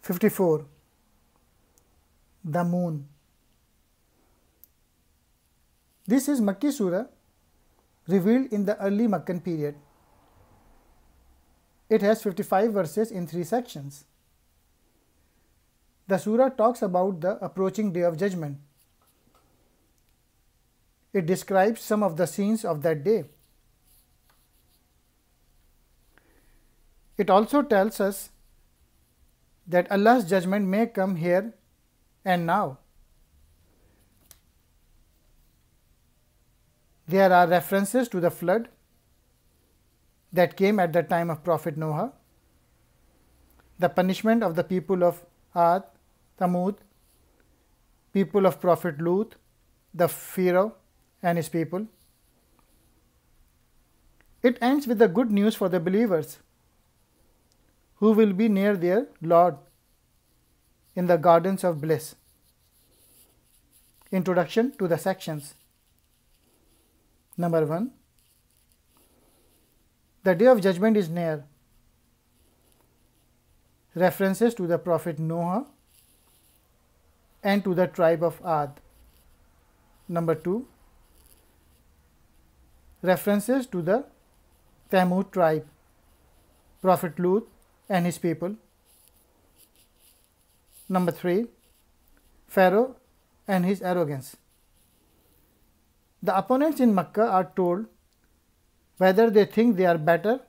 54. The moon. This is Makki Surah revealed in the early Makkan period. It has 55 verses in 3 sections. The surah talks about the approaching Day of Judgment. It describes some of the scenes of that day. It also tells us that Allah's judgment may come here and now. There are references to the flood that came at the time of Prophet Noah, the punishment of the people of Ad, Thamud, people of Prophet Lut, the Pharaoh and his people. It ends with the good news for the believers who will be near their Lord in the gardens of bliss. Introduction to the sections. Number 1. The Day of Judgment is near. References to the Prophet Noah and to the tribe of Ad. Number 2. References to the Thamud tribe, Prophet Lut and his people. Number 3. Pharaoh and his arrogance. The opponents in Makkah are told whether they think they are better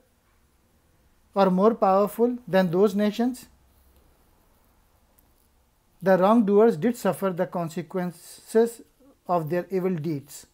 or more powerful than those nations. The wrongdoers did suffer the consequences of their evil deeds.